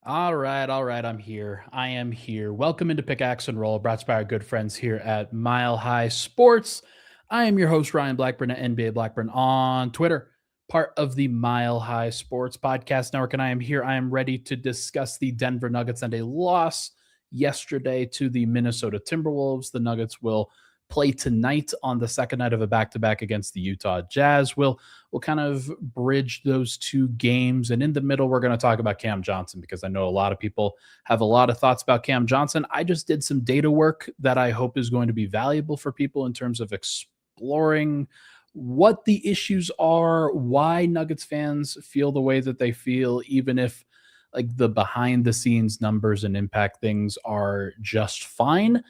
All right. I'm here. I am here. Welcome into Pickaxe and Roll, brought to you by our good friends here at Mile High Sports. I am your host, Ryan Blackburn at NBA Blackburn on Twitter, part of the Mile High Sports Podcast Network. And I am here. I am ready to discuss the Denver Nuggets and a loss yesterday to the Minnesota Timberwolves. The Nuggets will play tonight on the second night of a back-to-back against the Utah Jazz. We'll kind of bridge those two games. And in the middle, we're going to talk about Cam Johnson because I know a lot of people have a lot of thoughts about Cam Johnson. I just did some data work that I hope is going to be valuable for people in terms of exploring what the issues are, why Nuggets fans feel the way that they feel, even if like the behind the scenes numbers and impact things are just fine.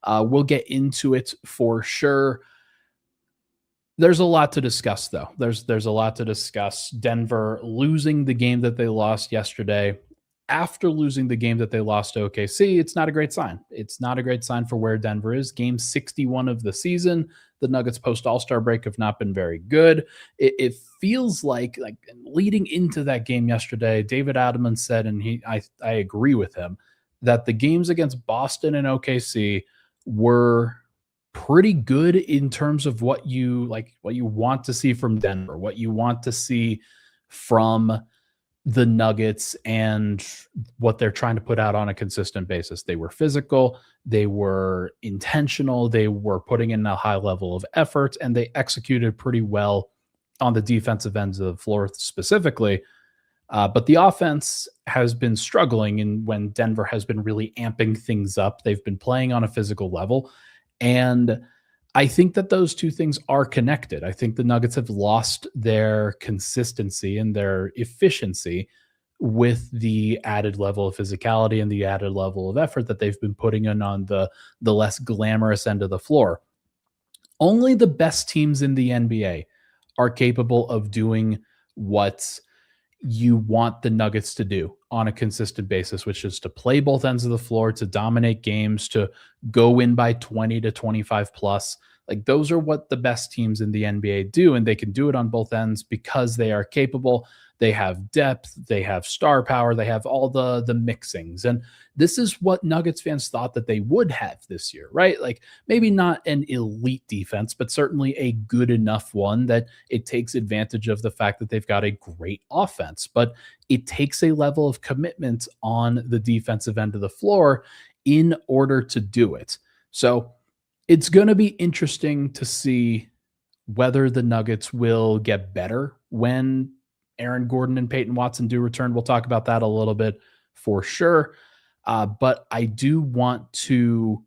We'll get into it for sure. There's a lot to discuss, though. There's a lot to discuss. Denver losing the game that they lost yesterday. After losing the game that they lost to OKC, it's not a great sign. It's not a great sign for where Denver is. Game 61 of the season. The Nuggets post All-Star break have not been very good. It feels like leading into that game yesterday, David Adelman said, and I agree with him, that the games against Boston and OKC were pretty good in terms of what you want to see from Denver, what you want to see from the Nuggets and what they're trying to put out on a consistent basis. They were physical, they were intentional, they were putting in a high level of effort, and they executed pretty well on the defensive ends of the floor specifically. But the offense has been struggling, and when Denver has been really amping things up, they've been playing on a physical level. And I think that those two things are connected. I think the Nuggets have lost their consistency and their efficiency with the added level of physicality and the added level of effort that they've been putting in on the less glamorous end of the floor. Only the best teams in the NBA are capable of doing what you want the Nuggets to do on a consistent basis, which is to play both ends of the floor, to dominate games, to go in by 20 to 25 plus. Like those are what the best teams in the NBA do, and they can do it on both ends because they are capable. They have depth, they have star power, they have all the mixings. And this is what Nuggets fans thought that they would have this year, right? Like maybe not an elite defense, but certainly a good enough one that it takes advantage of the fact that they've got a great offense. But it takes a level of commitment on the defensive end of the floor in order to do it. So it's going to be interesting to see whether the Nuggets will get better when Aaron Gordon and Peyton Watson do return. We'll talk about that a little bit for sure. But I do want to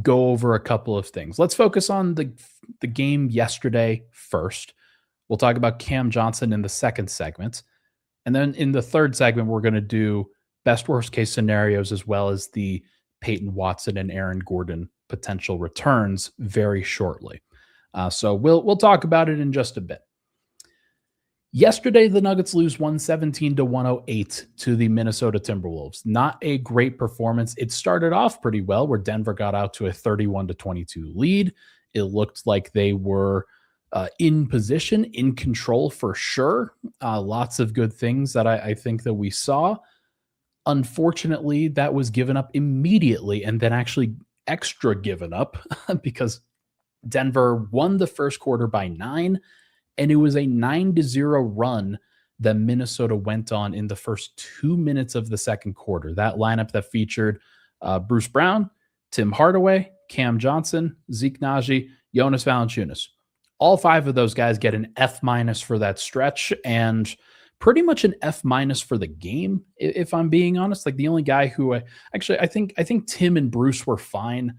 go over a couple of things. Let's focus on the game yesterday first. We'll talk about Cam Johnson in the second segment. And then in the third segment, we're going to do best worst case scenarios as well as the Peyton Watson and Aaron Gordon potential returns very shortly. So we'll talk about it in just a bit. Yesterday, the Nuggets lose 117 to 108 to the Minnesota Timberwolves. Not a great performance. It started off pretty well, where Denver got out to a 31 to 22 lead. It looked like they were in position, in control for sure. Lots of good things that I think that we saw. Unfortunately, that was given up immediately, and then actually extra given up because Denver won the first quarter by 9. And it was a 9-0 run that Minnesota went on in the first 2 minutes of the second quarter. That lineup that featured Bruce Brown, Tim Hardaway, Cam Johnson, Zeke Naji, Jonas Valanciunas. All 5 of those guys get an F- for that stretch, and pretty much an F- for the game, if I'm being honest. Like the only guy who I think Tim and Bruce were fine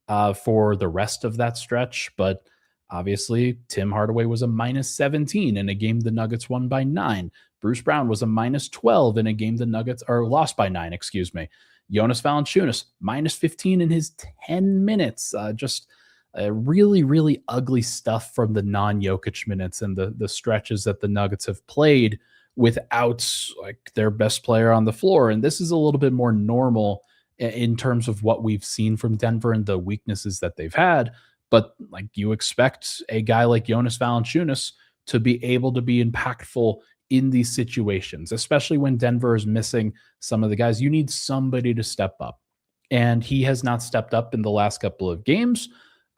for the rest of that stretch, but obviously, Tim Hardaway was a -17 in a game the Nuggets won by 9. Bruce Brown was a -12 in a game the Nuggets lost by 9, excuse me. Jonas Valanciunas, -15 in his 10 minutes. Just really, really ugly stuff from the non-Jokic minutes and the stretches that the Nuggets have played without like their best player on the floor. And this is a little bit more normal in terms of what we've seen from Denver and the weaknesses that they've had. But like you expect a guy like Jonas Valanciunas to be able to be impactful in these situations, especially when Denver is missing some of the guys. You need somebody to step up. And he has not stepped up in the last couple of games.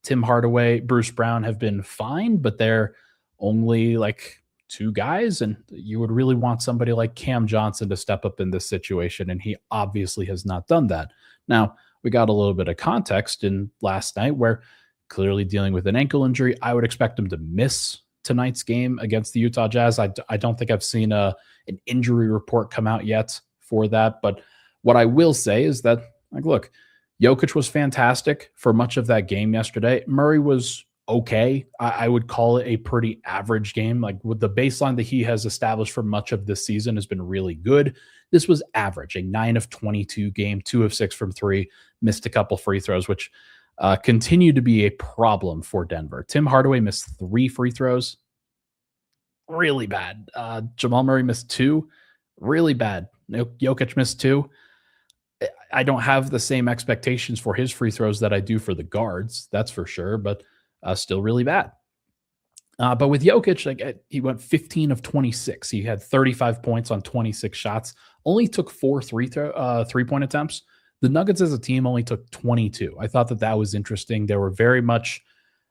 Tim Hardaway, Bruce Brown have been fine, but they're only like two guys. And you would really want somebody like Cam Johnson to step up in this situation. And he obviously has not done that. Now, we got a little bit of context in last night where clearly dealing with an ankle injury. I would expect him to miss tonight's game against the Utah Jazz. I don't think I've seen an injury report come out yet for that. But what I will say is that, like, look, Jokic was fantastic for much of that game yesterday. Murray was okay. I would call it a pretty average game. Like, with the baseline that he has established for much of this season has been really good. This was average, a 9 of 22 game, 2 of 6 from 3, missed a couple free throws, which continue to be a problem for Denver. Tim Hardaway missed 3 free throws. Really bad. Jamal Murray missed 2. Really bad. Jokic missed 2. I don't have the same expectations for his free throws that I do for the guards. That's for sure, but still really bad. But with Jokic, like, he went 15 of 26. He had 35 points on 26 shots. Only took 4 3-point attempts. The Nuggets as a team only took 22. I thought that was interesting. They were very much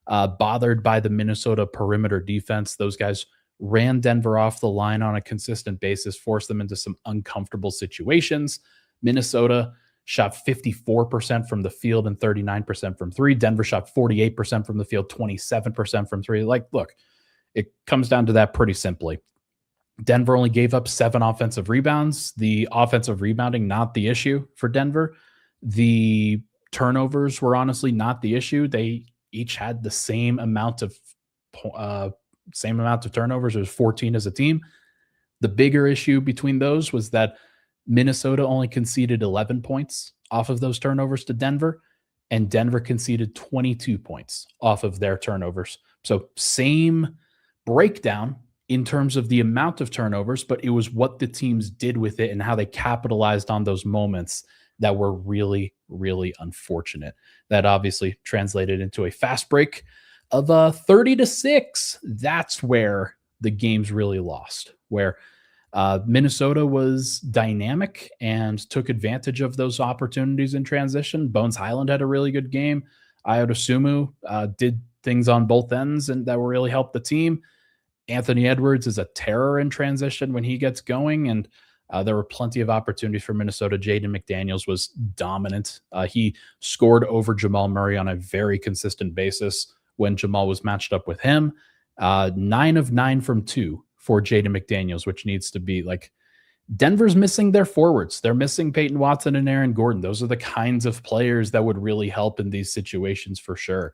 bothered by the Minnesota perimeter defense. Those guys ran Denver off the line on a consistent basis, forced them into some uncomfortable situations. Minnesota shot 54% from the field and 39% from 3. Denver shot 48% from the field, 27% from 3. Like, look, it comes down to that pretty simply. Denver only gave up 7 offensive rebounds. The offensive rebounding, not the issue for Denver. The turnovers were honestly not the issue. They each had the same amount of turnovers. It was 14 as a team. The bigger issue between those was that Minnesota only conceded 11 points off of those turnovers to Denver, and Denver conceded 22 points off of their turnovers. So same breakdown in terms of the amount of turnovers, but it was what the teams did with it and how they capitalized on those moments that were really, really unfortunate. That obviously translated into a fast break of 30-6. That's where the game's really lost, where Minnesota was dynamic and took advantage of those opportunities in transition. Bones Highland had a really good game. Ayo Dosunmu did things on both ends and that really helped the team. Anthony Edwards is a terror in transition when he gets going, and there were plenty of opportunities for Minnesota. Jaden McDaniels was dominant. He scored over Jamal Murray on a very consistent basis when Jamal was matched up with him. 9 of 9 from 2 for Jaden McDaniels, which needs to be like, Denver's missing their forwards. They're missing Peyton Watson and Aaron Gordon. Those are the kinds of players that would really help in these situations for sure.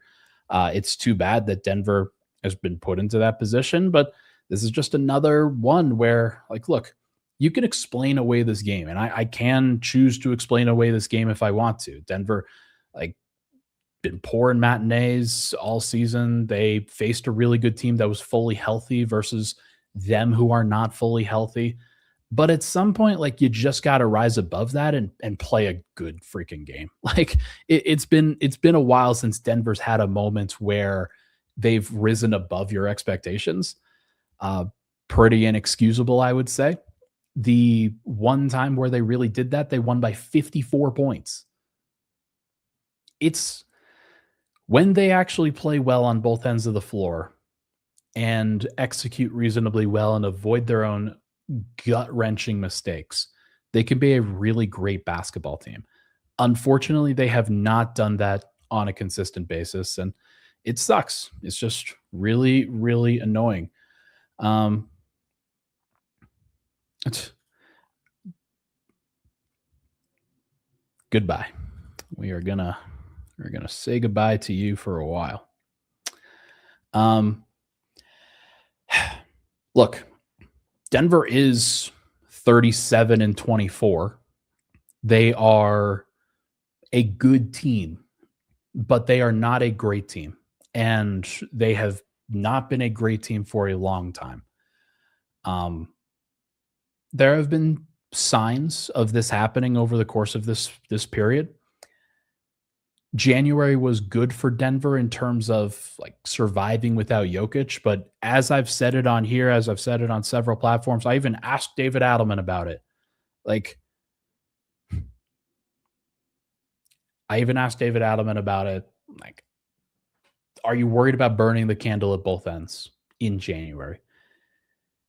It's too bad that Denver has been put into that position, but this is just another one where, like, look, you can explain away this game, and I can choose to explain away this game if I want to. Denver, like, been poor in matinees all season. They faced a really good team that was fully healthy versus them who are not fully healthy. But at some point, like, you just got to rise above that and play a good freaking game. Like, it's been a while since Denver's had a moment where they've risen above your expectations. Pretty inexcusable, I would say. The one time where they really did that, they won by 54 points. It's when they actually play well on both ends of the floor and execute reasonably well and avoid their own gut-wrenching mistakes, they can be a really great basketball team. Unfortunately, they have not done that on a consistent basis, and it sucks. It's just really, really annoying. Goodbye. We're gonna say goodbye to you for a while. Look, Denver is 37-24. They are a good team, but they are not a great team. And they have not been a great team for a long time. There have been signs of this happening over the course of this period. January was good for Denver in terms of like surviving without Jokic, but as I've said it on here, as I've said it on several platforms, I even asked David Adelman about it. Like, I even asked David Adelman about it. Like, are you worried about burning the candle at both ends in January?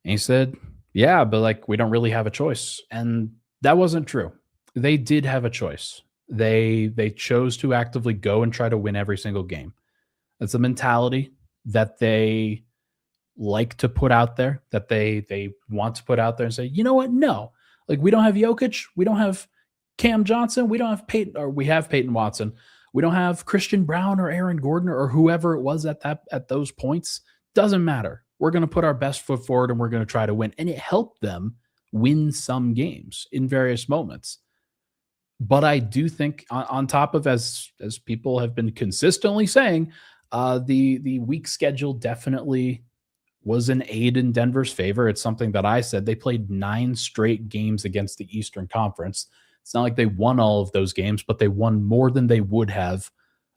And he said, yeah, but like, we don't really have a choice. And that wasn't true. They did have a choice. They chose to actively go and try to win every single game. That's a mentality that they like to put out there, that they want to put out there and say, you know what? No, like we don't have Jokic, we don't have Cam Johnson, we don't have Peyton, or we have Peyton Watson, we don't have Christian Brown or Aaron Gordon or whoever it was at those points. Doesn't matter. We're going to put our best foot forward and we're going to try to win. And it helped them win some games in various moments. But I do think on top of as people have been consistently saying, the weak schedule definitely was an aid in Denver's favor. It's something that I said. They played 9 straight games against the Eastern Conference. It's not like they won all of those games, but they won more than they would have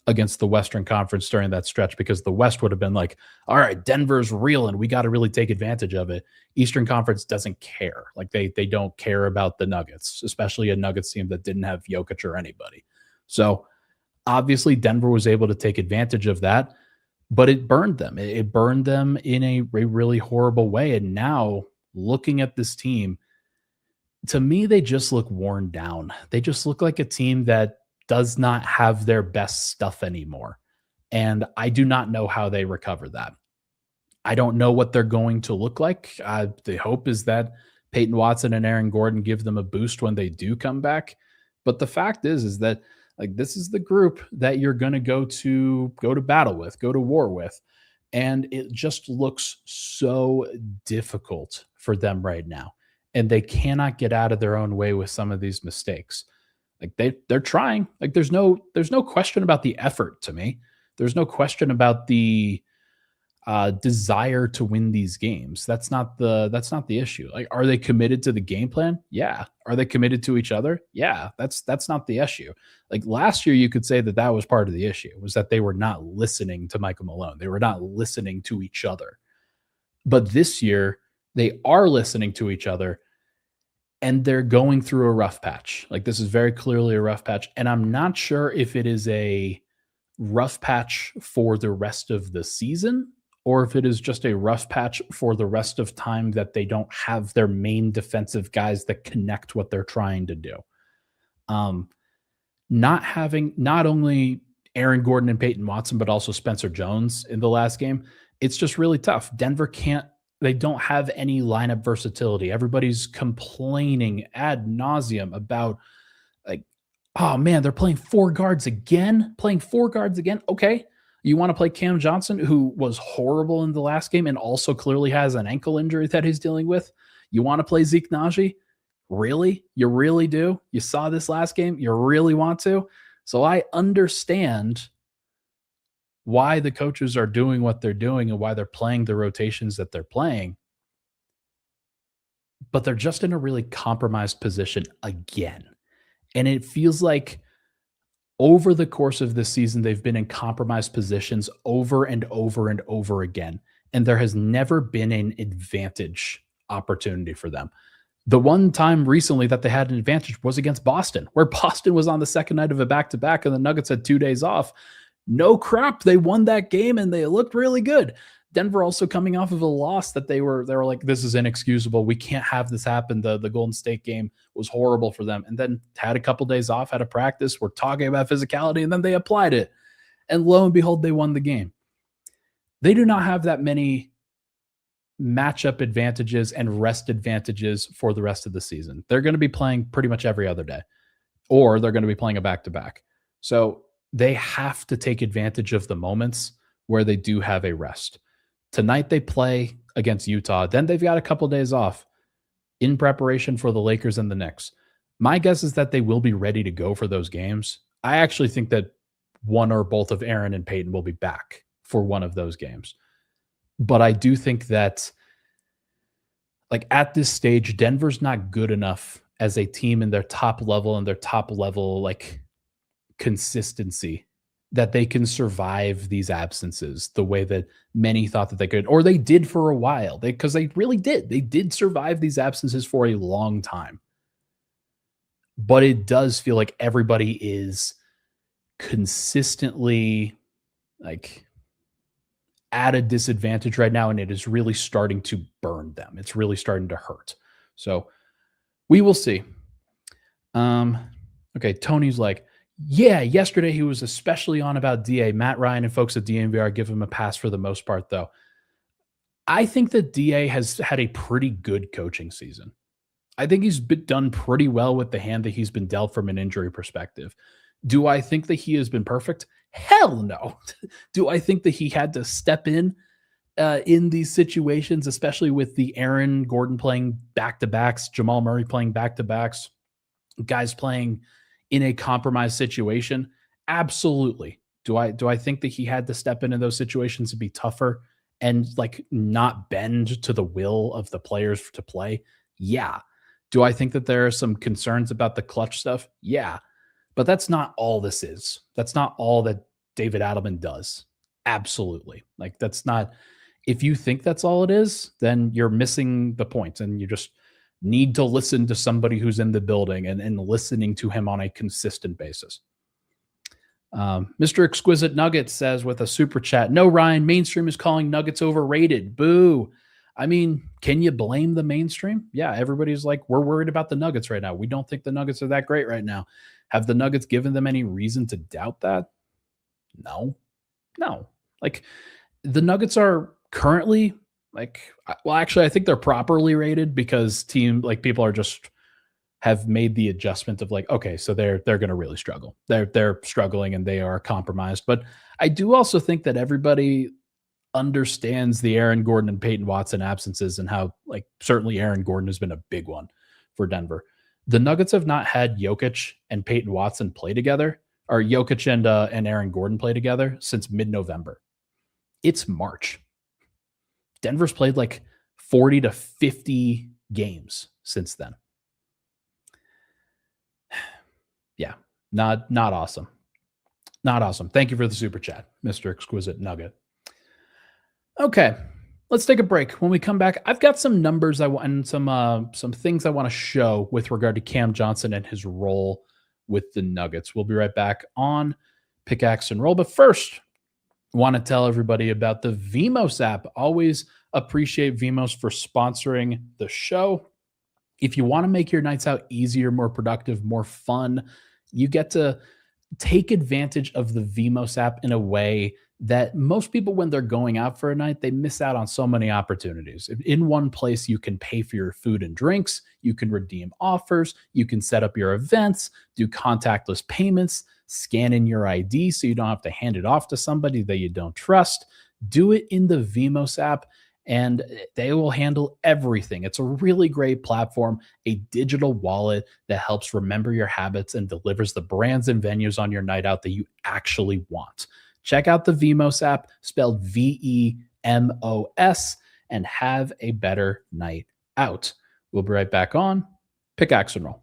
against the Western Conference during that stretch, because the West would have been like, all right, Denver's real and we got to really take advantage of it. Eastern Conference doesn't care. Like they don't care about the Nuggets, especially a Nuggets team that didn't have Jokic or anybody. So obviously Denver was able to take advantage of that, but it burned them. It burned them in a really horrible way. And now looking at this team, to me, they just look worn down. They just look like a team that does not have their best stuff anymore. And I do not know how they recover that. I don't know what they're going to look like. The hope is that Peyton Watson and Aaron Gordon give them a boost when they do come back. But the fact is that like this is the group that you're going to go to battle with, go to war with, and it just looks so difficult for them right now. And they cannot get out of their own way with some of these mistakes. Like they're trying. Like there's no question about the effort to me. There's no question about the desire to win these games. That's not the issue. Like, are they committed to the game plan? Yeah. Are they committed to each other? Yeah. That's not the issue. Like last year, you could say that was part of the issue, was that they were not listening to Michael Malone. They were not listening to each other. But this year, they are listening to each other, and they're going through a rough patch. Like this is very clearly a rough patch, and I'm not sure if it is a rough patch for the rest of the season or if it is just a rough patch for the rest of time that they don't have their main defensive guys that connect what they're trying to do. Um, not having not only Aaron Gordon and Peyton Watson, but also Spencer Jones in the last game, it's just really tough. Denver can't, they don't have any lineup versatility. Everybody's complaining ad nauseum about like, oh man, they're playing four guards again, Okay. You want to play Cam Johnson, who was horrible in the last game and also clearly has an ankle injury that he's dealing with. You want to play Zeke Naji? Really? You really do? You saw this last game? You really want to? So I understand why the coaches are doing what they're doing and why they're playing the rotations that they're playing. But they're just in a really compromised position again. And it feels like over the course of this season, they've been in compromised positions over and over and over again. And there has never been an advantage opportunity for them. The one time recently that they had an advantage was against Boston, where Boston was on the second night of a back-to-back and the Nuggets had 2 days off. No crap, they won that game and they looked really good. Denver also coming off of a loss that they were like, this is inexcusable. We can't have this happen. The Golden State game was horrible for them. And then had a couple days off, had a practice. We're talking about physicality, and then they applied it. And lo and behold, they won the game. They do not have that many matchup advantages and rest advantages for the rest of the season. They're going to be playing pretty much every other day, or they're going to be playing a back-to-back. So they have to take advantage of the moments where they do have a rest. Tonight they play against Utah. Then they've got a couple days off in preparation for the Lakers and the Knicks. My guess is that they will be ready to go for those games. I actually think that one or both of Aaron and Peyton will be back for one of those games. But I do think that like at this stage, Denver's not good enough as a team in their top level and their top level like consistency that they can survive these absences the way that many thought that they could, or they did for a while. Because they really did. They did survive these absences for a long time. But it does feel like everybody is consistently like at a disadvantage right now, and it is really starting to burn them. It's really starting to hurt. So we will see. Okay, Tony's like, yeah, yesterday he was especially on about DA. Matt Ryan and folks at DNVR give him a pass for the most part, though. I think that DA has had a pretty good coaching season. I think he's done pretty well with the hand that he's been dealt from an injury perspective. Do I think that he has been perfect? Hell no. Do I think that he had to step in these situations, especially with the Aaron Gordon playing back-to-backs, Jamal Murray playing back-to-backs, guys playing in a compromised situation? Absolutely. Do I think that he had to step into those situations to be tougher and like not bend to the will of the players to play? Yeah. Do I think that there are some concerns about the clutch stuff? Yeah. But that's not all this is. That's not all that David Adelman does. Absolutely. Like that's not, if you think that's all it is, then you're missing the point, and you just need to listen to somebody who's in the building and listening to him on a consistent basis. Mr. Exquisite Nugget says with a super chat, no, Ryan, mainstream is calling Nuggets overrated. Boo. I mean, can you blame the mainstream? Yeah, everybody's like, we're worried about the Nuggets right now. We don't think the Nuggets are that great right now. Have the Nuggets given them any reason to doubt that? No. Like the Nuggets are currently like, well, actually, I think they're properly rated because people are just have made the adjustment of like, okay, so they're going to really struggle. They're struggling and they are compromised. But I do also think that everybody understands the Aaron Gordon and Peyton Watson absences and how like certainly Aaron Gordon has been a big one for Denver. The Nuggets have not had Jokic and Peyton Watson play together, or Jokic and Aaron Gordon play together since mid-November. It's March. Denver's played like 40 to 50 games since then. Yeah, not awesome. Not awesome. Thank you for the super chat, Mr. Exquisite Nugget. Okay, let's take a break. When we come back, I've got some numbers and some things I want to show with regard to Cam Johnson and his role with the Nuggets. We'll be right back on Pickaxe and Roll. But first, I want to tell everybody about the Vimos app. Always appreciate Vimos for sponsoring the show. If you want to make your nights out easier, more productive, more fun, you get to take advantage of the Vimos app in a way that most people, when they're going out for a night, they miss out on so many opportunities. In one place, you can pay for your food and drinks, you can redeem offers, you can set up your events, do contactless payments, scan in your ID so you don't have to hand it off to somebody that you don't trust. Do it in the Vimos app, and they will handle everything. It's a really great platform, a digital wallet that helps remember your habits and delivers the brands and venues on your night out that you actually want. Check out the Vimos app, spelled VEMOS, and have a better night out. We'll be right back on Pickaxe and Roll.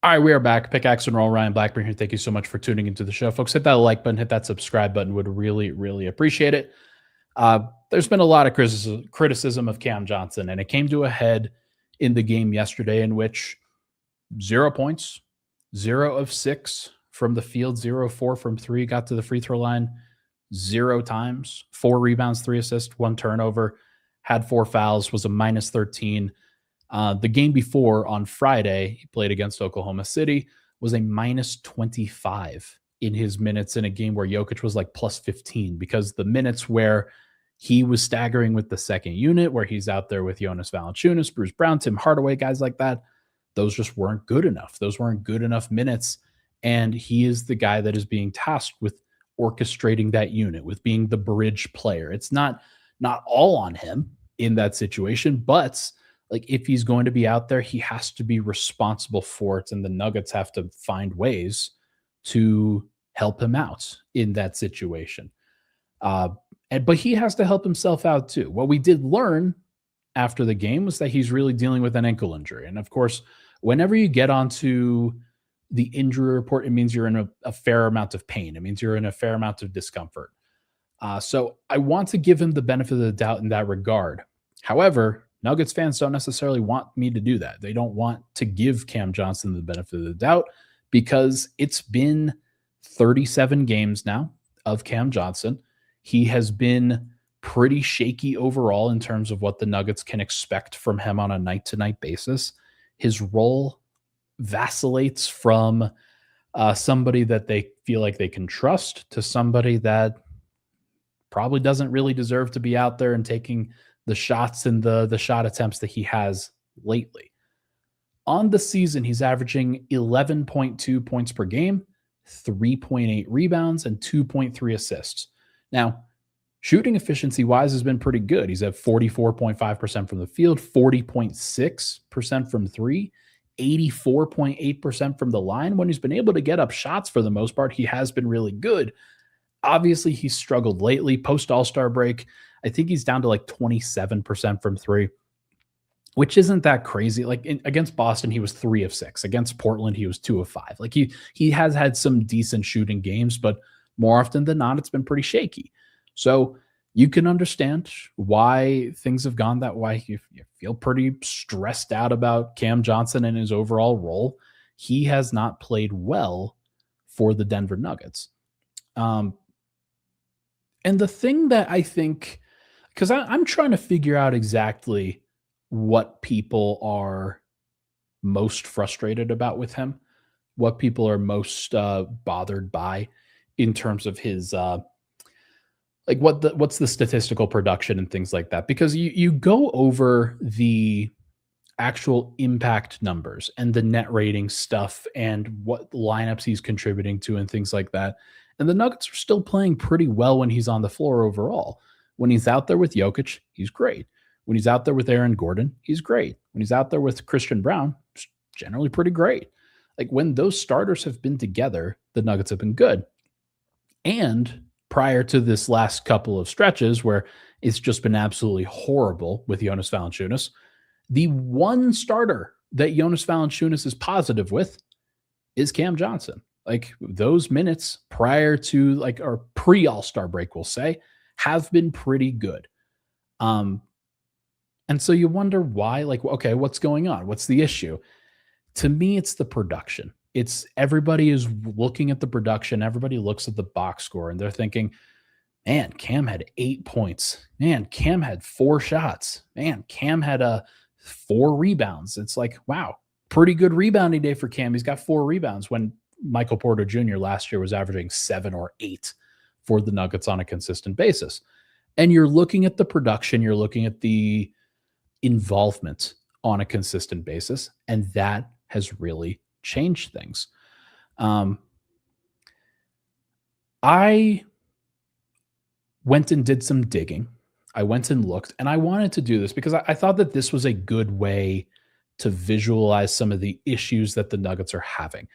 All right, we are back. Pickaxe and Roll. Ryan Blackburn here. Thank you so much for tuning into the show. Folks, hit that like button, hit that subscribe button. Would really, really appreciate it. There's been a lot of criticism of Cam Johnson, and it came to a head in the game yesterday in which 0 points, 0 of 6 from the field, 0 of 4 from 3, got to the free throw line 0 times, 4 rebounds, 3 assists, 1 turnover, had 4 fouls, was a minus 13. The game before on Friday, he played against Oklahoma City, was a minus 25 in his minutes in a game where Jokic was like plus 15, because the minutes where he was staggering with the second unit, where he's out there with Jonas Valanciunas, Bruce Brown, Tim Hardaway, guys like that, those just weren't good enough. Those weren't good enough minutes. And he is the guy that is being tasked with orchestrating that unit, with being the bridge player. It's not all on him in that situation, but like if he's going to be out there, he has to be responsible for it. And the Nuggets have to find ways to help him out in that situation. But he has to help himself out too. What we did learn after the game was that he's really dealing with an ankle injury. And of course, whenever you get onto the injury report, it means you're in a fair amount of pain. It means you're in a fair amount of discomfort. So I want to give him the benefit of the doubt in that regard. However, Nuggets fans don't necessarily want me to do that. They don't want to give Cam Johnson the benefit of the doubt because it's been 37 games now of Cam Johnson. He has been pretty shaky overall in terms of what the Nuggets can expect from him on a night-to-night basis. His role vacillates from somebody that they feel like they can trust to somebody that probably doesn't really deserve to be out there and taking the shots and the shot attempts that he has lately. On the season, he's averaging 11.2 points per game, 3.8 rebounds, and 2.3 assists. Now, shooting efficiency-wise has been pretty good. He's at 44.5% from the field, 40.6% from three, 84.8% from the line. When he's been able to get up shots for the most part, he has been really good. Obviously, he's struggled lately. Post All-Star break, I think he's down to like 27% from three, which isn't that crazy. Like against Boston, he was 3 of 6. Against Portland, he was 2 of 5. Like he has had some decent shooting games, but more often than not, it's been pretty shaky. So you can understand why things have gone that way. You feel pretty stressed out about Cam Johnson and his overall role. He has not played well for the Denver Nuggets. And the thing that I think, because I'm trying to figure out exactly what people are most frustrated about with him, what people are most bothered by in terms of his like what's the statistical production and things like that. Because you go over the actual impact numbers and the net rating stuff and what lineups he's contributing to and things like that. And the Nuggets are still playing pretty well when he's on the floor overall. When he's out there with Jokic, he's great. When he's out there with Aaron Gordon, he's great. When he's out there with Christian Brown, it's generally pretty great. Like when those starters have been together, the Nuggets have been good. And prior to this last couple of stretches where it's just been absolutely horrible with Jonas Valanciunas, the one starter that Jonas Valanciunas is positive with is Cam Johnson. Like those minutes prior to like our pre-All-Star break, we'll say, have been pretty good. And so you wonder why, like, okay, what's going on? What's the issue? To me, it's the production. It's everybody is looking at the production. Everybody looks at the box score and they're thinking, man, Cam had 8 points. Man, Cam had 4 shots. Man, Cam had 4 rebounds. It's like, wow, pretty good rebounding day for Cam. He's got 4 rebounds when Michael Porter Jr. last year was averaging 7 or 8 for the Nuggets on a consistent basis. And you're looking at the production, you're looking at the involvement on a consistent basis, and that has really changed things. I went and did some digging. I went and looked, and I wanted to do this because I thought that this was a good way to visualize some of the issues that the Nuggets are having.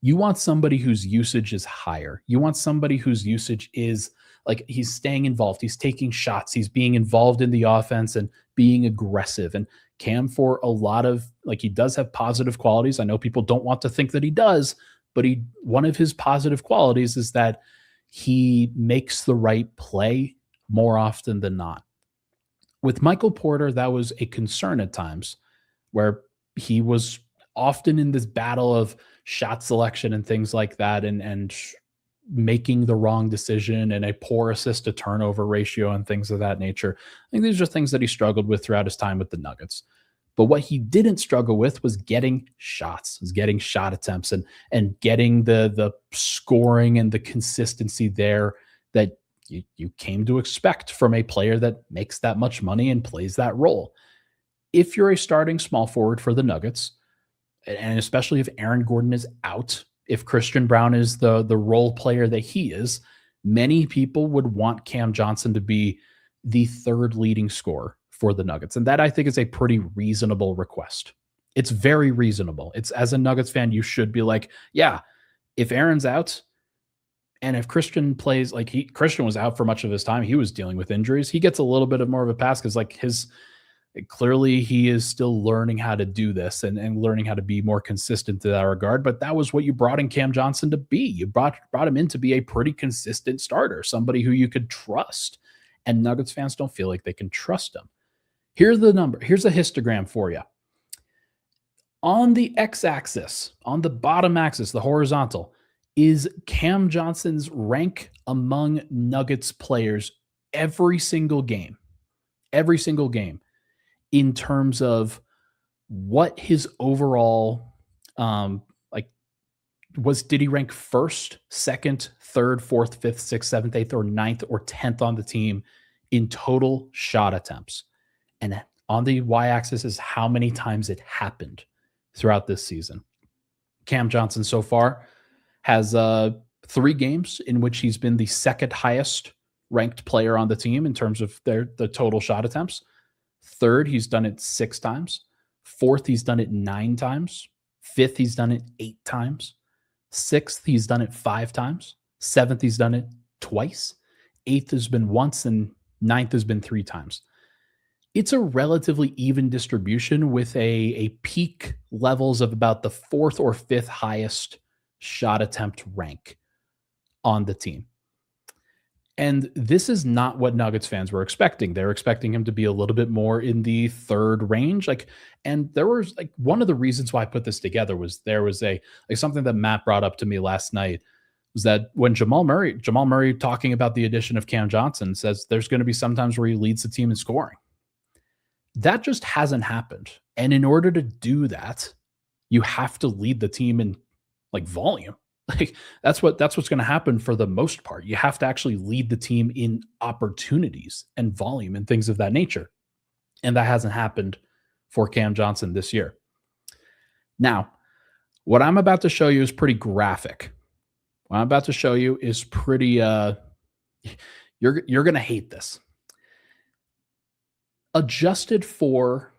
You want somebody whose usage is higher. You want somebody whose usage is like he's staying involved. He's taking shots. He's being involved in the offense and being aggressive. And Cam, for a lot of, like, he does have positive qualities. I know people don't want to think that he does, but one of his positive qualities is that he makes the right play more often than not. With Michael Porter, that was a concern at times where he was often in this battle of shot selection and things like that and making the wrong decision and a poor assist to turnover ratio and things of that nature. I think these are things that he struggled with throughout his time with the Nuggets. But what he didn't struggle with was getting shots, was getting shot attempts and getting the scoring and the consistency there that you came to expect from a player that makes that much money and plays that role. If you're a starting small forward for the Nuggets, and especially if Aaron Gordon is out, if Christian Brown is the role player that he is, many people would want Cam Johnson to be the third leading scorer for the Nuggets. And that, I think, is a pretty reasonable request. It's very reasonable. It's, as a Nuggets fan, you should be like, yeah, if Aaron's out, And if Christian plays Christian was out for much of his time, he was dealing with injuries. He gets a little bit of more of a pass because clearly he is still learning how to do this and learning how to be more consistent in that regard. But that was what you brought in Cam Johnson to be. You brought him in to be a pretty consistent starter, somebody who you could trust. And Nuggets fans don't feel like they can trust him. Here's the number. Here's a histogram for you. On the x-axis, on the bottom axis, the horizontal, is Cam Johnson's rank among Nuggets players every single game in terms of what his overall, did he rank first, second, third, fourth, fifth, sixth, seventh, eighth, or ninth, or 10th on the team in total shot attempts? And on the y-axis is how many times it happened throughout this season. Cam Johnson so far has 3 games in which he's been the second highest ranked player on the team in terms of the total shot attempts. Third, he's done it 6 times. Fourth, he's done it 9 times. Fifth, he's done it 8 times. Sixth, he's done it 5 times. Seventh, he's done it twice. Eighth has been once, and ninth has been 3 times. It's a relatively even distribution with a peak levels of about the 4th or 5th highest shot attempt rank on the team. And this is not what Nuggets fans were expecting. They were expecting him to be a little bit more in the 3rd range. And there was one of the reasons why I put this together was there was something that Matt brought up to me last night was that when Jamal Murray talking about the addition of Cam Johnson says there's going to be sometimes where he leads the team in scoring. That just hasn't happened. And in order to do that, you have to lead the team in volume. That's what's going to happen for the most part. You have to actually lead the team in opportunities and volume and things of that nature. And that hasn't happened for Cam Johnson this year. Now, what I'm about to show you is pretty graphic. What I'm about to show you is pretty you're going to hate this. Adjusted for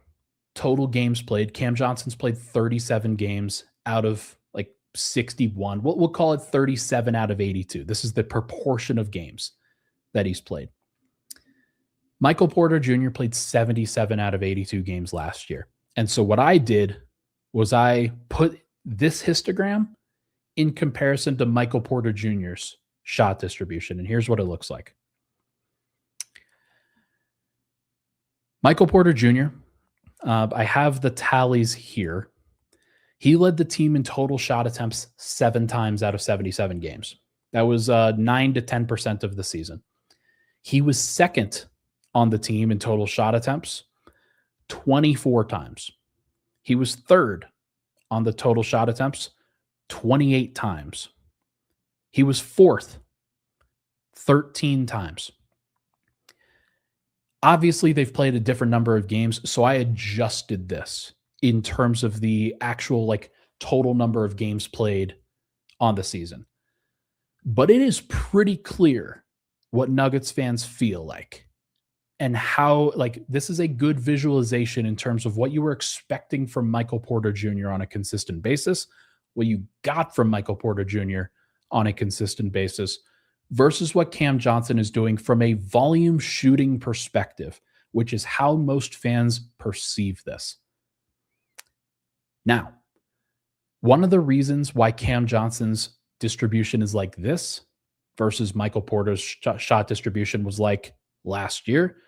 total games played, Cam Johnson's played 37 games out of 61. We'll call it 37 out of 82. This is the proportion of games that he's played. Michael Porter Jr. played 77 out of 82 games last year. And so what I did was I put this histogram in comparison to Michael Porter Jr.'s shot distribution. And here's what it looks like. Michael Porter Jr., I have the tallies here. He led the team in total shot attempts 7 times out of 77 games. That was 9 to 10% of the season. He was second on the team in total shot attempts 24 times. He was third on the total shot attempts 28 times. He was fourth 13 times. Obviously, they've played a different number of games, so I adjusted this in terms of the actual total number of games played on the season. But it is pretty clear what Nuggets fans feel like and how this is a good visualization in terms of what you were expecting from Michael Porter Jr. on a consistent basis, what you got from Michael Porter Jr. on a consistent basis versus what Cam Johnson is doing from a volume shooting perspective, which is how most fans perceive this. Now, one of the reasons why Cam Johnson's distribution is like this versus Michael Porter's shot distribution was like last year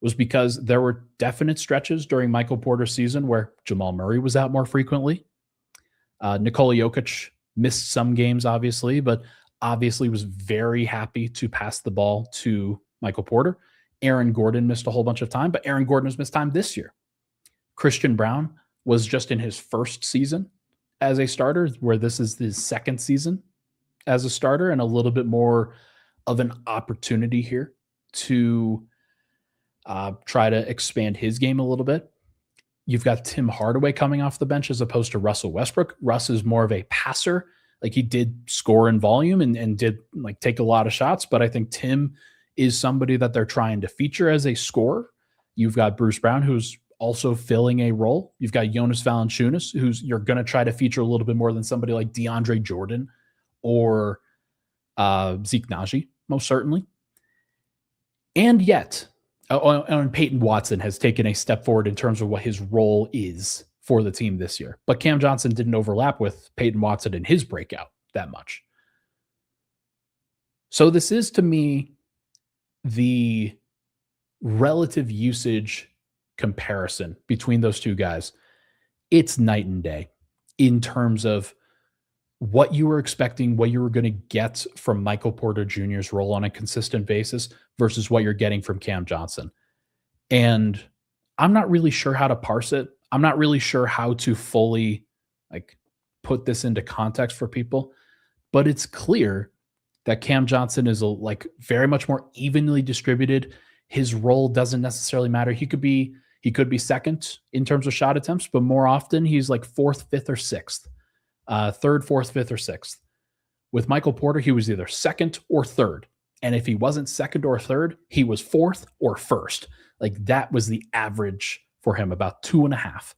was because there were definite stretches during Michael Porter's season where Jamal Murray was out more frequently. Nikola Jokic missed some games, obviously, but obviously was very happy to pass the ball to Michael Porter. Aaron Gordon missed a whole bunch of time, but Aaron Gordon has missed time this year. Christian Brown was just in his first season as a starter, where this is his second season as a starter and a little bit more of an opportunity here to try to expand his game a little bit. You've got Tim Hardaway coming off the bench as opposed to Russell Westbrook. Russ is more of a passer. He did score in volume and did take a lot of shots, but I think Tim is somebody that they're trying to feature as a scorer. You've got Bruce Brown, who's also filling a role. You've got Jonas Valanciunas, you're going to try to feature a little bit more than somebody like DeAndre Jordan or Zeke Naji, most certainly. And yet, and Peyton Watson has taken a step forward in terms of what his role is for the team this year. But Cam Johnson didn't overlap with Peyton Watson in his breakout that much. So this is, to me, the relative usage comparison between those two guys. It's night and day in terms of what you were expecting, what you were going to get from Michael Porter Jr.'s role on a consistent basis versus what you're getting from Cam Johnson. And I'm not really sure how to parse it. I'm not really sure how to fully put this into context for people, but it's clear that Cam Johnson is very much more evenly distributed. His role doesn't necessarily matter. He could be second in terms of shot attempts, but more often he's like fourth, fifth, or sixth. Third, fourth, fifth, or sixth. With Michael Porter, he was either second or third. And if he wasn't second or third, he was fourth or first. That was the average for him, about 2.5,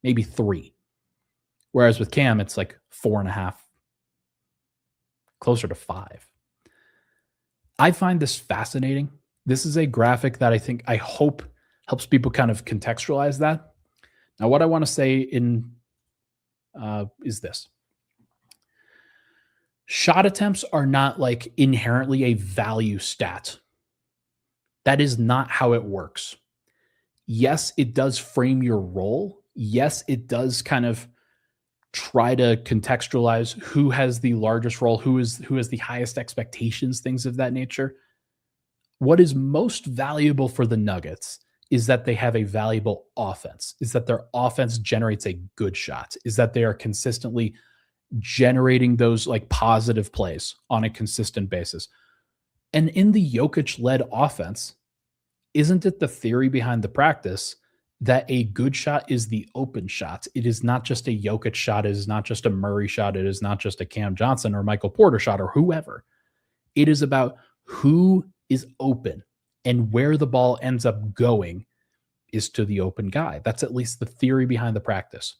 maybe 3. Whereas with Cam, it's 4.5, closer to 5. I find this fascinating. This is a graphic that I hope helps people kind of contextualize that. Now, what I want to say is this. Shot attempts are not inherently a value stat. That is not how it works. Yes, it does frame your role. Yes, it does kind of try to contextualize who has the largest role, who has the highest expectations, things of that nature. What is most valuable for the Nuggets is that they have a valuable offense, is that their offense generates a good shot, is that they are consistently generating those positive plays on a consistent basis. And in the Jokic-led offense, isn't it the theory behind the practice that a good shot is the open shot? It is not just a Jokic shot. It is not just a Murray shot. It is not just a Cam Johnson or Michael Porter shot or whoever. It is about who is open, and where the ball ends up going is to the open guy. That's at least the theory behind the practice.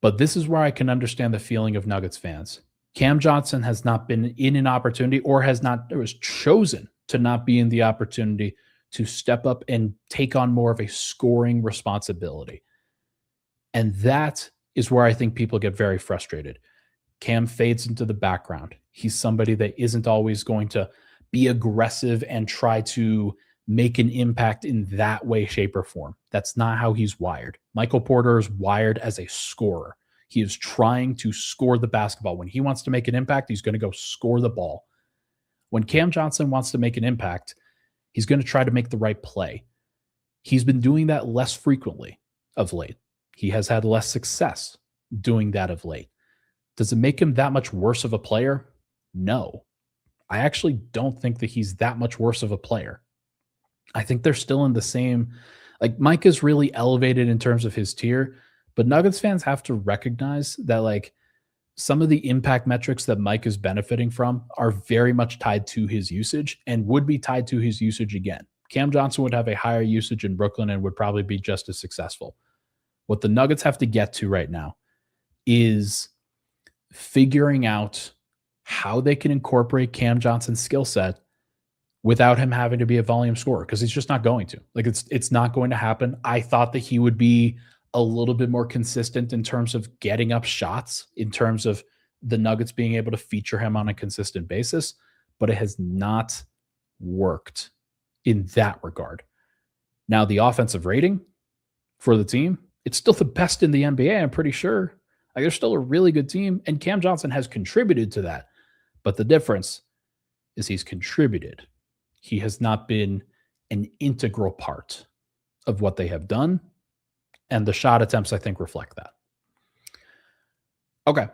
But this is where I can understand the feeling of Nuggets fans. Cam Johnson has not been in an opportunity, or was chosen to not be in the opportunity to step up and take on more of a scoring responsibility. And that is where I think people get very frustrated. Cam fades into the background. He's somebody that isn't always going to be aggressive and try to make an impact in that way, shape, or form. That's not how he's wired. Michael Porter is wired as a scorer. He is trying to score the basketball. When he wants to make an impact, he's going to go score the ball. When Cam Johnson wants to make an impact, he's going to try to make the right play. He's been doing that less frequently of late. He has had less success doing that of late. Does it make him that much worse of a player? No. I actually don't think that he's that much worse of a player. I think they're still in the same, Mike is really elevated in terms of his tier, but Nuggets fans have to recognize that some of the impact metrics that Mike is benefiting from are very much tied to his usage and would be tied to his usage again. Cam Johnson would have a higher usage in Brooklyn and would probably be just as successful. What the Nuggets have to get to right now is figuring out how they can incorporate Cam Johnson's skill set without him having to be a volume scorer, because he's just not going to. It's not going to happen. I thought that he would be a little bit more consistent in terms of getting up shots, in terms of the Nuggets being able to feature him on a consistent basis, but it has not worked in that regard. Now, the offensive rating for the team, it's still the best in the NBA, I'm pretty sure. They're still a really good team, and Cam Johnson has contributed to that. But the difference is he's contributed. He has not been an integral part of what they have done, and the shot attempts, I think, reflect that. Okay,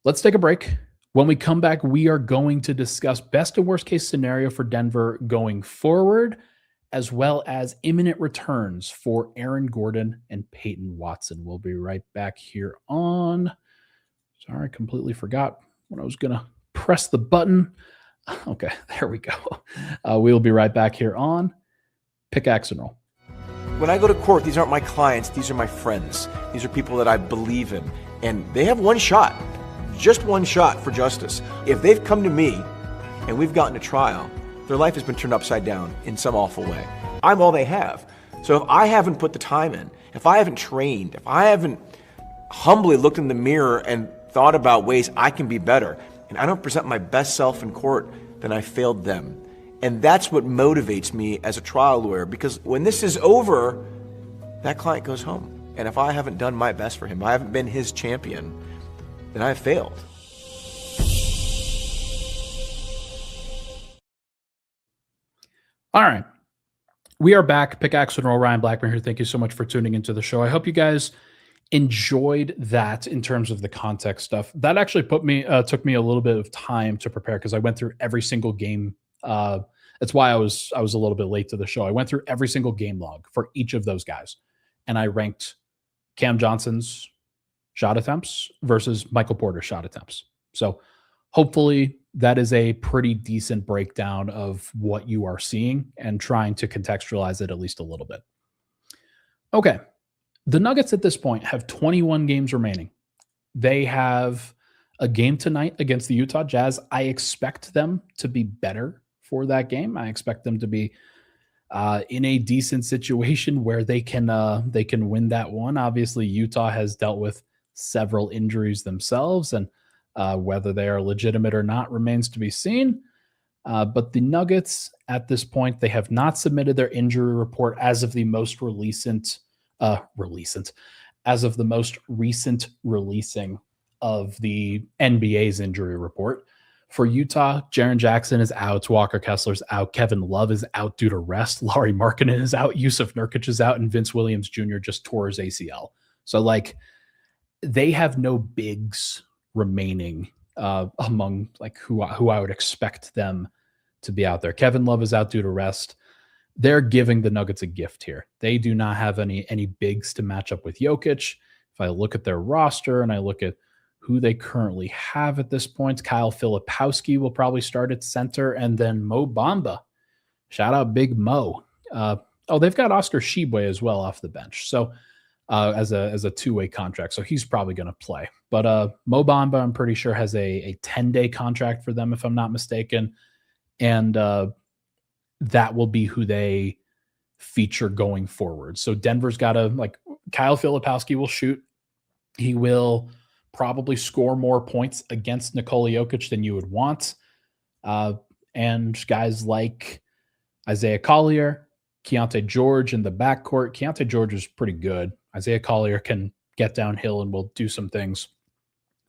let's take a break. When we come back, we are going to discuss best and worst case scenario for Denver going forward, as well as imminent returns for Aaron Gordon and Peyton Watson. We'll be right back here on... Sorry, I completely forgot when I was going to press the button. Okay, there we go. We'll be right back here on Pickaxe and Roll. When I go to court, these aren't my clients. These are my friends. These are people that I believe in. And they have one shot. just one shot for justice. If they've come to me and we've gotten to trial, their life has been turned upside down in some awful way. I'm all they have. So if I haven't put the time in, if I haven't trained, if I haven't humbly looked in the mirror and thought about ways I can be better, and I don't present my best self in court, then I failed them. And that's what motivates me as a trial lawyer, because when this is over, that client goes home. And if I haven't done my best for him, I haven't been his champion, then I've failed. All right. We are back. Pickaxe and Roll. Ryan Blackburn here. Thank you so much for tuning into the show. I hope you guys enjoyed that in terms of the context stuff. That actually took me a little bit of time to prepare because I went through every single game. That's why I was a little bit late to the show. I went through every single game log for each of those guys, and I ranked Cam Johnson's shot attempts versus Michael Porter's shot attempts. So hopefully that is a pretty decent breakdown of what you are seeing and trying to contextualize it at least a little bit. Okay. The Nuggets at this point have 21 games remaining. They have a game tonight against the Utah Jazz. I expect them to be better for that game. I expect them to be in a decent situation where they can win that one. Obviously, Utah has dealt with several injuries themselves, and whether they are legitimate or not remains to be seen. But the Nuggets at this point, they have not submitted their injury report as of the most recent releasing of the NBA's injury report. For Utah, Jaren Jackson is out. Walker Kessler's out. Kevin Love is out due to rest. Lauri Markkanen is out. Yusuf Nurkic is out. And Vince Williams Jr. just tore his ACL. So, they have no bigs remaining among, who I would expect them to be out there. Kevin Love is out due to rest. They're giving the Nuggets a gift here. They do not have any bigs to match up with Jokic. If I look at their roster and I look at who they currently have at this point, Kyle Filipowski will probably start at center, and then Mo Bamba. Shout out Big Mo. They've got Oscar Tshiebwe as well off the bench. So as a two-way contract. So he's probably going to play. But Mo Bamba, I'm pretty sure, has a 10-day contract for them, if I'm not mistaken. And that will be who they feature going forward. So Denver's got Kyle Filipowski will shoot. He will probably score more points against Nikola Jokic than you would want. And guys like Isaiah Collier, Keontae George in the backcourt. Keontae George is pretty good. Isaiah Collier can get downhill and will do some things.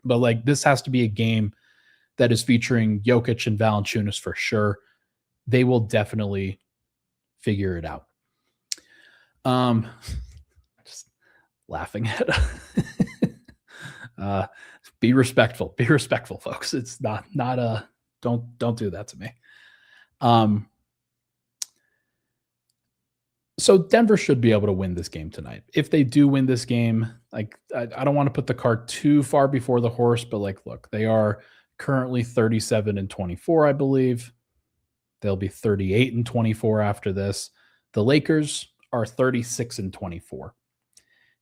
But this has to be a game that is featuring Jokic and Valanciunas for sure. They will definitely figure it out. Just laughing at be respectful. Be respectful, folks. It's not don't do that to me. So Denver should be able to win this game tonight. If they do win this game, I don't want to put the cart too far before the horse, but look, they are currently 37-24, I believe. They'll be 38-24 after this. The Lakers are 36-24.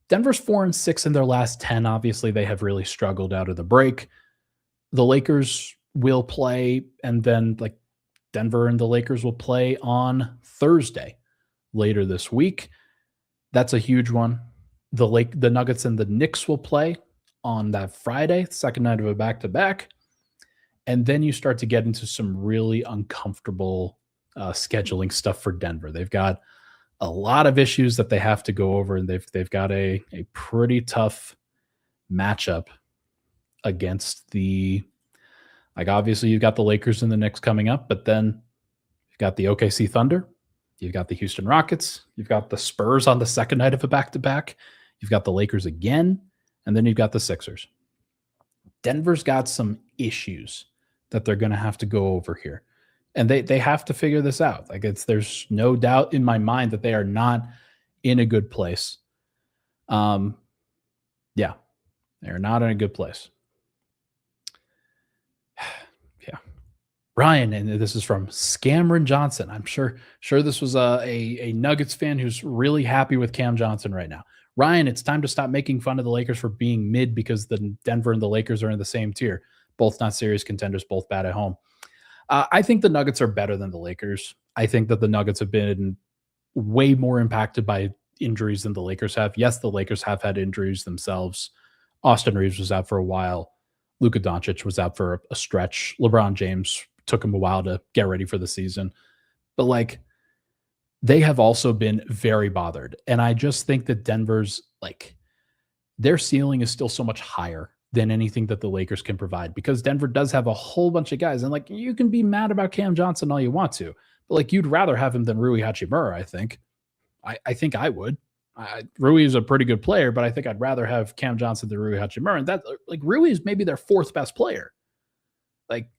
Denver's 4-6 in their last 10. Obviously, they have really struggled out of the break. The Lakers will play, and then Denver and the Lakers will play on Thursday later this week. That's a huge one. The Nuggets and the Knicks will play on that Friday, second night of a back-to-back. And then you start to get into some really uncomfortable scheduling stuff for Denver. They've got a lot of issues that they have to go over, and they've got a pretty tough matchup against obviously you've got the Lakers and the Knicks coming up, but then you've got the OKC Thunder, you've got the Houston Rockets, you've got the Spurs on the second night of a back-to-back, you've got the Lakers again, and then you've got the Sixers. Denver's got some issues that they're going to have to go over here. And they have to figure this out. There's no doubt in my mind that they are not in a good place. Yeah, they're not in a good place. Yeah. Ryan, and this is from Scamron Johnson. I'm sure this was a Nuggets fan who's really happy with Cam Johnson right now. Ryan, it's time to stop making fun of the Lakers for being mid because the Denver and the Lakers are in the same tier. Both not serious contenders, both bad at home. I think the Nuggets are better than the Lakers. I think that the Nuggets have been way more impacted by injuries than the Lakers have. Yes, the Lakers have had injuries themselves. Austin Reeves was out for a while. Luka Doncic was out for a stretch. LeBron James took him a while to get ready for the season. But like, they have also been very bothered. And I just think that Denver's like, their ceiling is still so much higher than anything that the Lakers can provide, because Denver does have a whole bunch of guys. And like, you can be mad about Cam Johnson all you want to, but like, you'd rather have him than Rui Hachimura, I think. I think I would. Rui is a pretty good player, but I think I'd rather have Cam Johnson than Rui Hachimura. And that, like, Rui is maybe their fourth best player. Like,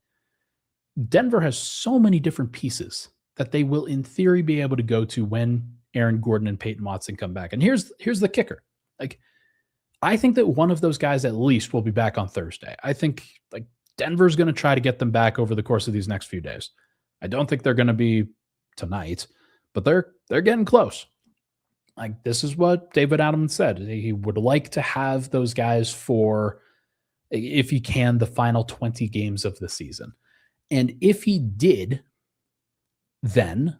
Denver has so many different pieces that they will, in theory, be able to go to when Aaron Gordon and Peyton Watson come back. And here's the kicker. Like, I think that one of those guys at least will be back on Thursday. I think like Denver's going to try to get them back over the course of these next few days. I don't think they're going to be tonight, but they're getting close. Like, this is what David Adelman said. He would like to have those guys for, if he can, the final 20 games of the season. And if he did, then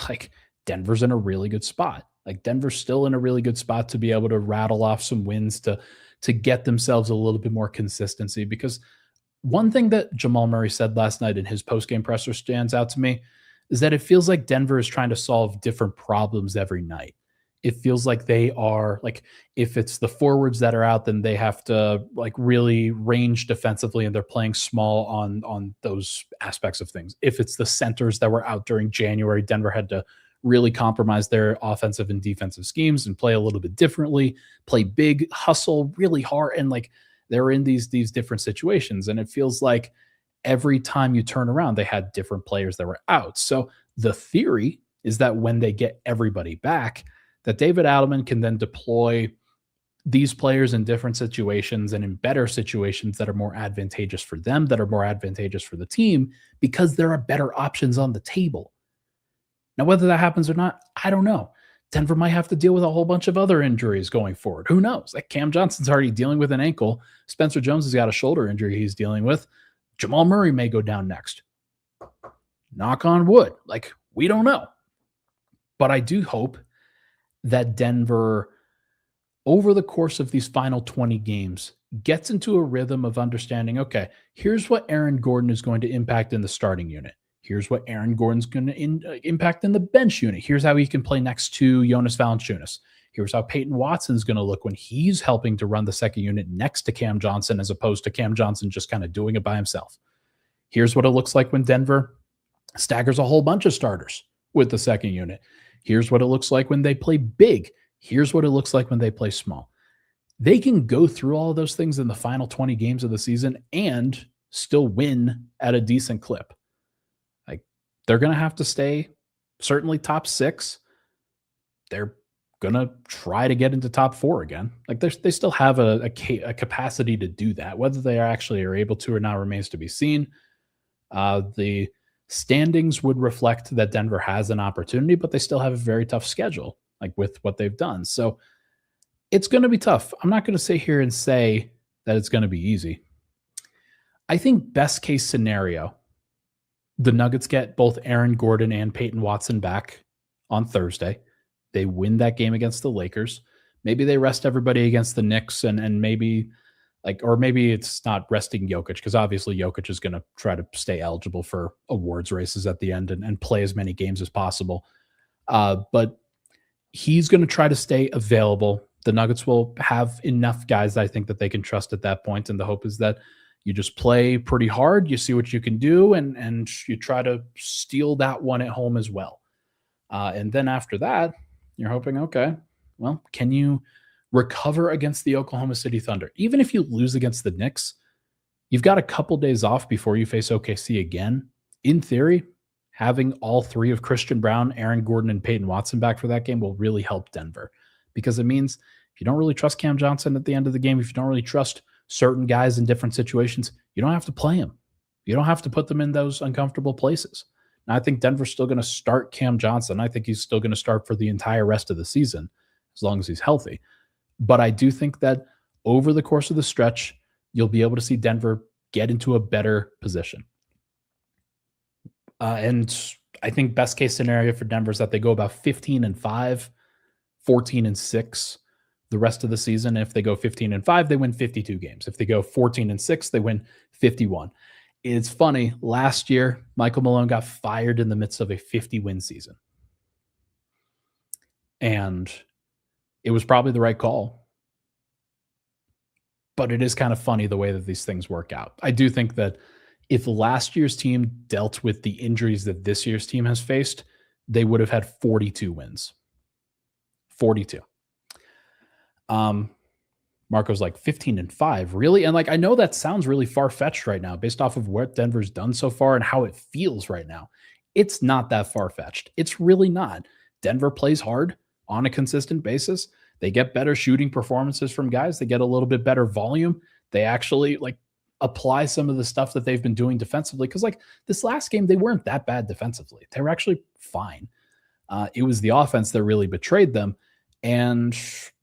like Denver's in a really good spot. Like, Denver's still in a really good spot to be able to rattle off some wins to get themselves a little bit more consistency. Because one thing that Jamal Murray said last night in his post-game presser stands out to me is that it feels like Denver is trying to solve different problems every night. It feels like they are like, if it's the forwards that are out, then they have to like really range defensively and they're playing small on those aspects of things. If it's the centers that were out during January, Denver had to really compromise their offensive and defensive schemes and play a little bit differently, play big, hustle really hard. And like, they're in these different situations. And it feels like every time you turn around, they had different players that were out. So the theory is that when they get everybody back, that David Adelman can then deploy these players in different situations and in better situations that are more advantageous for them, that are more advantageous for the team, because there are better options on the table. Now, whether that happens or not, I don't know. Denver might have to deal with a whole bunch of other injuries going forward. Who knows? Like, Cam Johnson's already dealing with an ankle. Spencer Jones has got a shoulder injury he's dealing with. Jamal Murray may go down next. Knock on wood. Like, we don't know. But I do hope that Denver, over the course of these final 20 games, gets into a rhythm of understanding, okay, here's what Aaron Gordon is going to impact in the starting unit. Here's what Aaron Gordon's going to impact in the bench unit. Here's how he can play next to Jonas Valanciunas. Here's how Peyton Watson's going to look when he's helping to run the second unit next to Cam Johnson, as opposed to Cam Johnson just kind of doing it by himself. Here's what it looks like when Denver staggers a whole bunch of starters with the second unit. Here's what it looks like when they play big. Here's what it looks like when they play small. They can go through all of those things in the final 20 games of the season and still win at a decent clip. Like, they're going to have to stay certainly top 6. They're going to try to get into top 4 again. Like, they still have a capacity to do that. Whether they actually are able to or not remains to be seen. The standings would reflect that Denver has an opportunity, but they still have a very tough schedule, like with what they've done. So it's going to be tough. I'm not going to sit here and say that it's going to be easy. I think best case scenario, the Nuggets get both Aaron Gordon and Peyton Watson back on Thursday. They win that game against the Lakers. Maybe they rest everybody against the Knicks and maybe like, or maybe it's not resting Jokic, because obviously Jokic is going to try to stay eligible for awards races at the end and play as many games as possible. But he's going to try to stay available. The Nuggets will have enough guys, I think, that they can trust at that point. And the hope is that you just play pretty hard. You see what you can do, and you try to steal that one at home as well. And then after that, you're hoping, okay, well, can you recover against the Oklahoma City Thunder? Even if you lose against the Knicks, you've got a couple days off before you face OKC again. In theory, having all three of Christian Brown, Aaron Gordon, and Peyton Watson back for that game will really help Denver, because it means if you don't really trust Cam Johnson at the end of the game, if you don't really trust certain guys in different situations, you don't have to play them. You don't have to put them in those uncomfortable places. And I think Denver's still going to start Cam Johnson. I think he's still going to start for the entire rest of the season, as long as he's healthy. But I do think that over the course of the stretch, you'll be able to see Denver get into a better position. And I think best case scenario for Denver is that they go about 15-5, 14-6 the rest of the season. If they go 15-5, they win 52 games. If they go 14-6, they win 51. It's funny. Last year, Michael Malone got fired in the midst of a 50-win season. And it was probably the right call. But it is kind of funny the way that these things work out. I do think that if last year's team dealt with the injuries that this year's team has faced, they would have had 42 wins. 42. Marco's like 15-5, really? And like, I know that sounds really far-fetched right now based off of what Denver's done so far and how it feels right now. It's not that far-fetched. It's really not. Denver plays hard on a consistent basis. They get better shooting performances from guys. They get a little bit better volume. They actually like apply some of the stuff that they've been doing defensively. Because like this last game, they weren't that bad defensively. They were actually fine. It was the offense that really betrayed them. And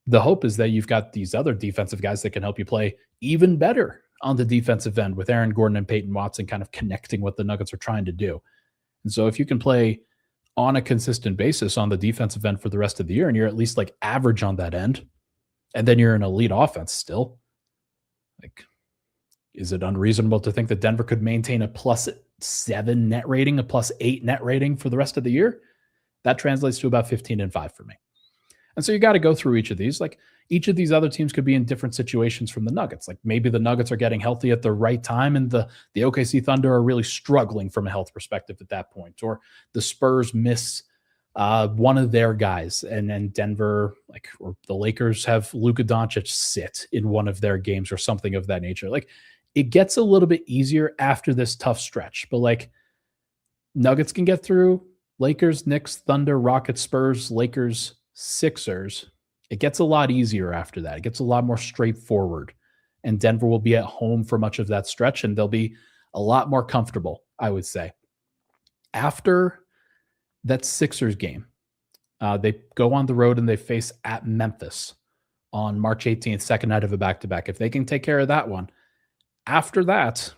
the hope is that you've got these other defensive guys that can help you play even better on the defensive end with Aaron Gordon and Peyton Watson kind of connecting what the Nuggets are trying to do. And so if you can play on a consistent basis on the defensive end for the rest of the year, and you're at least like average on that end, and then you're an elite offense still, like, is it unreasonable to think that Denver could maintain a +7 net rating, a +8 net rating for the rest of the year? That translates to about 15-5 for me. And so you got to go through each of these. Like each of these other teams could be in different situations from the Nuggets. Like maybe the Nuggets are getting healthy at the right time and the OKC Thunder are really struggling from a health perspective at that point. Or the Spurs miss one of their guys and then Denver, like, or the Lakers have Luka Doncic sit in one of their games or something of that nature. Like it gets a little bit easier after this tough stretch, but like Nuggets can get through Lakers, Knicks, Thunder, Rockets, Spurs, Lakers, Sixers. It gets a lot easier after that. It gets a lot more straightforward. And Denver will be at home for much of that stretch, and they'll be a lot more comfortable, I would say. After that Sixers game, they go on the road and they face at Memphis on March 18th, second night of a back-to-back. If they can take care of that one, after that,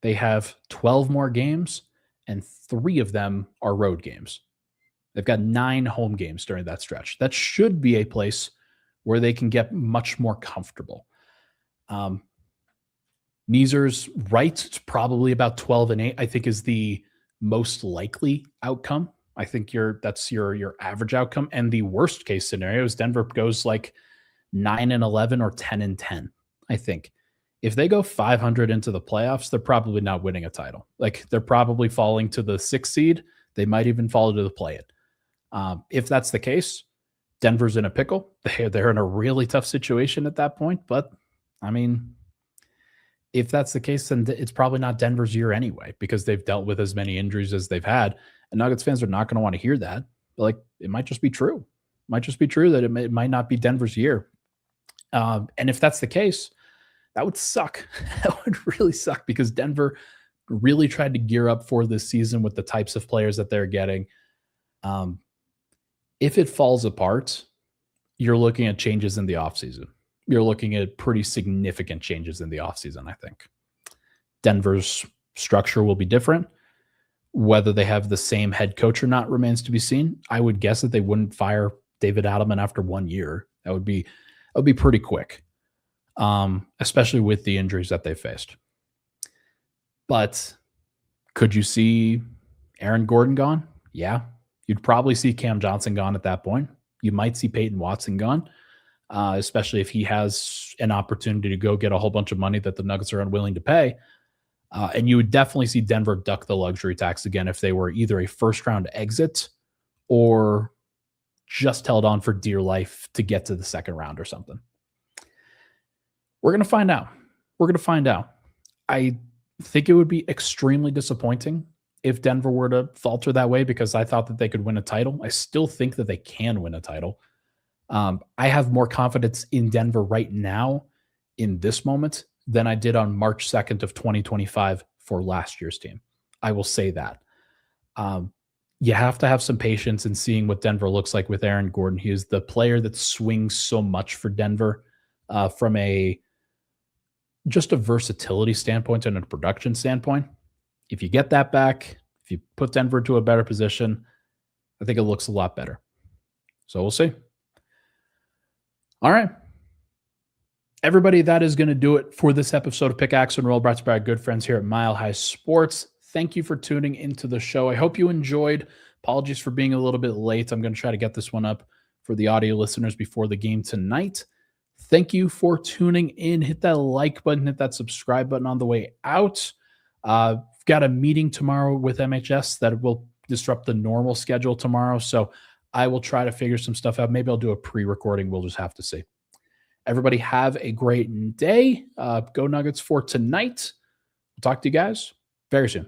they have 12 more games, and 3 of them are road games. They've got 9 home games during that stretch. That should be a place where they can get much more comfortable. Meezer's right. It's probably about 12-8, I think, is the most likely outcome. I think that's your average outcome. And the worst case scenario is Denver goes like 9-11 or 10-10, I think. If they go 500 into the playoffs, they're probably not winning a title. Like they're probably falling to the 6th seed. They might even fall to the play-in. If that's the case, Denver's in a pickle. They're in a really tough situation at that point. But, I mean, if that's the case, then it's probably not Denver's year anyway because they've dealt with as many injuries as they've had. And Nuggets fans are not going to want to hear that. But, like, it might just be true. It might just be true that it might not be Denver's year. And if that's the case, that would suck. That would really suck because Denver really tried to gear up for this season with the types of players that they're getting. If it falls apart, you're looking at changes in the offseason. You're looking at pretty significant changes in the offseason, I think. Denver's structure will be different. Whether they have the same head coach or not remains to be seen. I would guess that they wouldn't fire David Adelman after 1 year. That would be pretty quick, especially with the injuries that they faced. But could you see Aaron Gordon gone? Yeah. You'd probably see Cam Johnson gone at that point. You might see Peyton Watson gone, especially if he has an opportunity to go get a whole bunch of money that the Nuggets are unwilling to pay. And you would definitely see Denver duck the luxury tax again if they were either a first-round exit or just held on for dear life to get to the second round or something. We're going to find out. We're going to find out. I think it would be extremely disappointing if Denver were to falter that way because I thought that they could win a title. I still think that they can win a title. I have more confidence in Denver right now in this moment than I did on March 2nd of 2025 for last year's team. I will say that. you have to have some patience in seeing what Denver looks like with Aaron Gordon. He is the player that swings so much for Denver from just a versatility standpoint and a production standpoint. If you get that back, if you put Denver to a better position, I think it looks a lot better. So we'll see. All right. Everybody, that is going to do it for this episode of Pickaxe and Roll, brought to you by our good friends here at Mile High Sports. Thank you for tuning into the show. I hope you enjoyed. Apologies for being a little bit late. I'm going to try to get this one up for the audio listeners before the game tonight. Thank you for tuning in. Hit that like button, hit that subscribe button on the way out. Got a meeting tomorrow with MHS that will disrupt the normal schedule tomorrow. So I will try to figure some stuff out. Maybe I'll do a pre-recording. We'll just have to see. Everybody have a great day. Go Nuggets for tonight. We'll talk to you guys very soon.